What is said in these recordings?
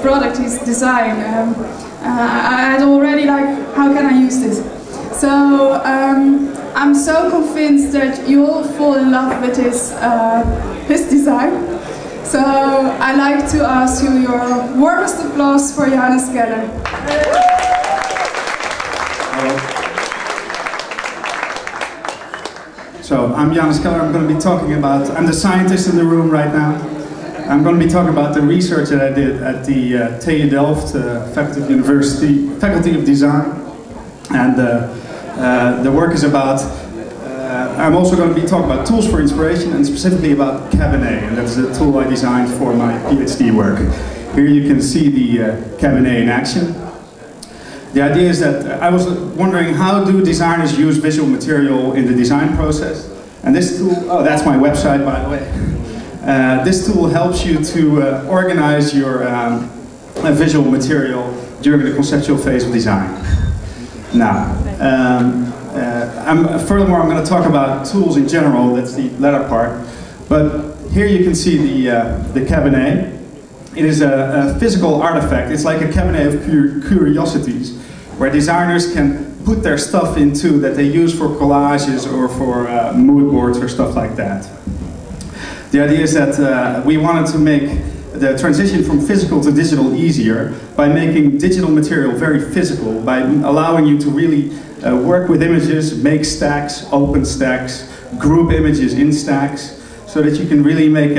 product he's designed, I had already like, how can I use this? So I'm so convinced that you all fall in love with his design. So I'd like to ask you your warmest applause for Ianus Keller. So I'm Ianus Keller. I'm going to be talking about, I'm the scientist in the room right now. I'm going to be talking about the research that I did at the TU Delft Faculty of Design. And the work is about, I'm also going to be talking about tools for inspiration and specifically about Cabinet, and that's the tool I designed for my PhD work. Here you can see the Cabinet in action. The idea is that I was wondering, how do designers use visual material in the design process? And this tool, oh, that's my website, by the way. This tool helps you to organize your visual material during the conceptual phase of design. Now, furthermore, I'm going to talk about tools in general. That's the latter part. But here you can see the cabinet. It is a physical artifact. It's like a cabinet of curiosities, where designers can put their stuff into that they use for collages or for mood boards or stuff like that. The idea is that we wanted to make the transition from physical to digital easier by making digital material very physical, by allowing you to really work with images, make stacks, open stacks, group images in stacks, so that you can really make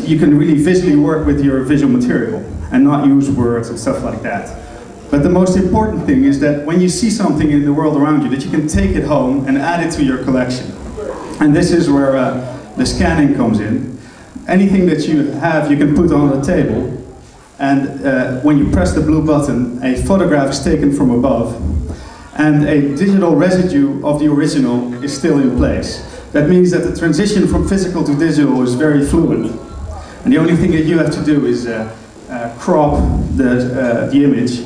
you can really visually work with your visual material and not use words and stuff like that. But the most important thing is that when you see something in the world around you, that you can take it home and add it to your collection. And this is where the scanning comes in. Anything that you have, you can put on the table, and when you press the blue button, a photograph is taken from above, and a digital residue of the original is still in place. That means that the transition from physical to digital is very fluid. And the only thing that you have to do is crop the image,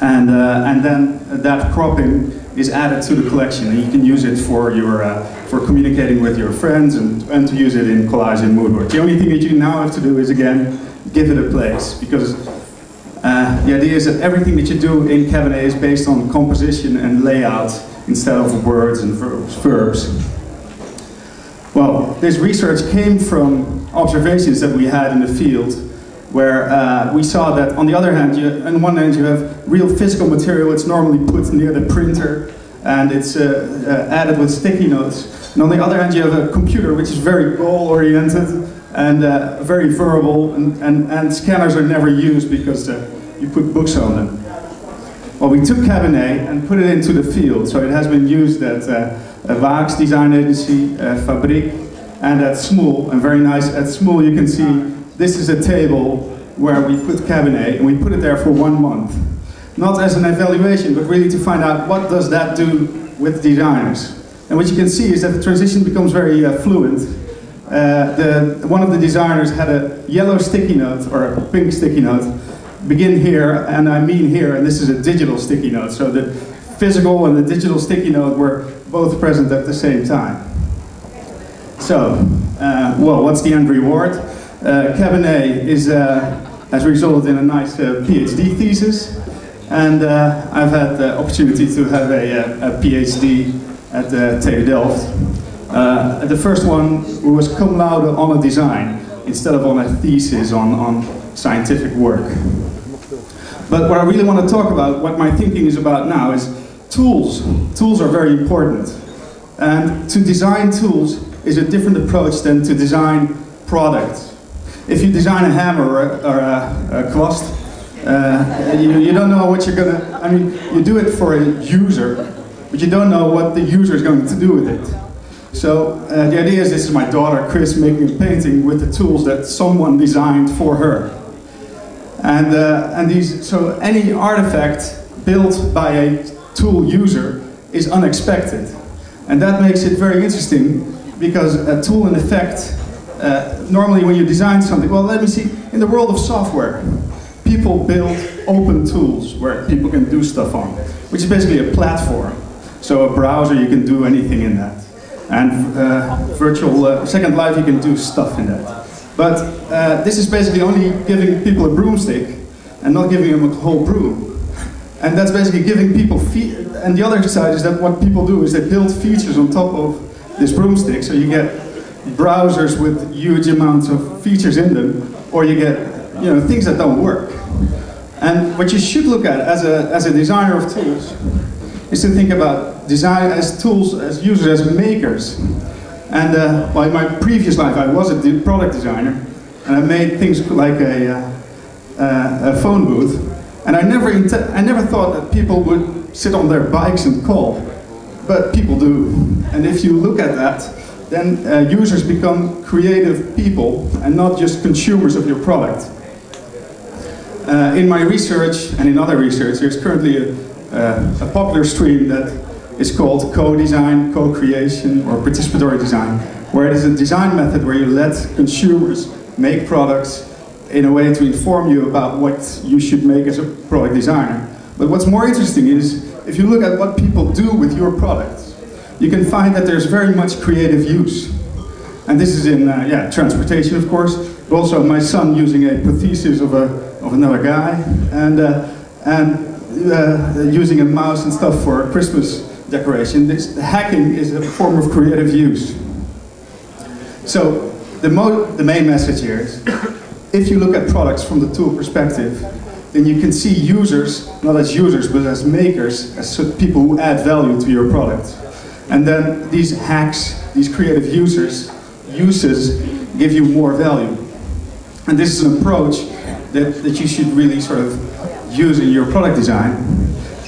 and then that cropping is added to the collection, and you can use it for communicating with your friends and to use it in collage and mood board. The only thing that you now have to do is, again, give it a place, because the idea is that everything that you do in Cabinet is based on composition and layout instead of words and verbs. Well, this research came from observations that we had in the field, where we saw that on the other hand, on one hand you have real physical material. It's normally put near the printer and it's added with sticky notes. And on the other hand you have a computer which is very goal-oriented and very verbal, and scanners are never used because you put books on them. Well, we took Cabinet and put it into the field, so it has been used at Waag's design agency, Fabriek, and at Smoel. And very nice, at Smoel you can see this is a table where we put Cabinet, and we put it there for 1 month. Not as an evaluation, but really to find out what does that do with designers. And what you can see is that the transition becomes very fluent. One of the designers had a yellow sticky note, or a pink sticky note, begin here, and I mean here, and this is a digital sticky note. So the physical and the digital sticky note were both present at the same time. So, well, what's the end reward? Cabinet has resulted in a nice PhD thesis, and I've had the opportunity to have a PhD at TU Delft. The first one was cum laude on a design, instead of on a thesis on scientific work. But what I really want to talk about, what my thinking is about now, is tools. Tools are very important. And to design tools is a different approach than to design products. If you design a hammer or a cloth, you don't know what you're gonna, I mean, you do it for a user, but you don't know what the user is going to do with it. So the idea is, this is my daughter Chris making a painting with the tools that someone designed for her. So any artifact built by a tool user is unexpected. And that makes it very interesting, because a tool in effect, normally when you design something, well, let me see, in the world of software, people build open tools where people can do stuff on, which is basically a platform. So a browser, you can do anything in that. And virtual Second Life, you can do stuff in that. But this is basically only giving people a broomstick and not giving them a whole broom. And that's basically giving people and the other side is that what people do is they build features on top of this broomstick, so you get browsers with huge amounts of features in them, or you get things that don't work. And what you should look at as a designer of tools is to think about design as tools, as users, as makers. And well, in my previous life I was a product designer, and I made things like a phone booth. And I never thought that people would sit on their bikes and call, but people do. And if you look at that, then users become creative people and not just consumers of your product. In my research and in other research, there's currently a popular stream that is called co-design, co-creation, or participatory design, where it is a design method where you let consumers make products in a way to inform you about what you should make as a product designer. But what's more interesting is, if you look at what people do with your products, you can find that there's very much creative use. And this is in transportation, of course, but also my son using a prosthesis of another guy, and using a mouse and stuff for Christmas decoration. This hacking is a form of creative use. So the main message here is, if you look at products from the tool perspective, then you can see users, not as users, but as makers, as people who add value to your product. And then these hacks, these creative uses, give you more value. And this is an approach that you should really sort of use in your product design.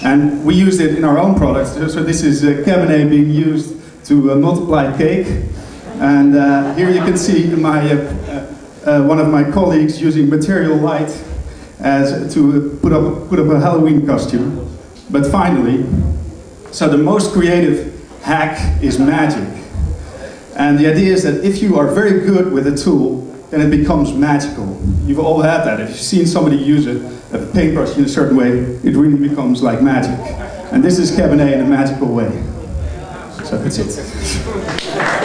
And we used it in our own products. So this is Cabernet being used to multiply cake. And here you can see one of my colleagues using material light to put up a Halloween costume. But finally, so the most creative hack is magic. And the idea is that if you are very good with a tool, then it becomes magical. You've all had that. If you've seen somebody use a paintbrush in a certain way, it really becomes like magic. And this is Cabernet in a magical way. So that's it.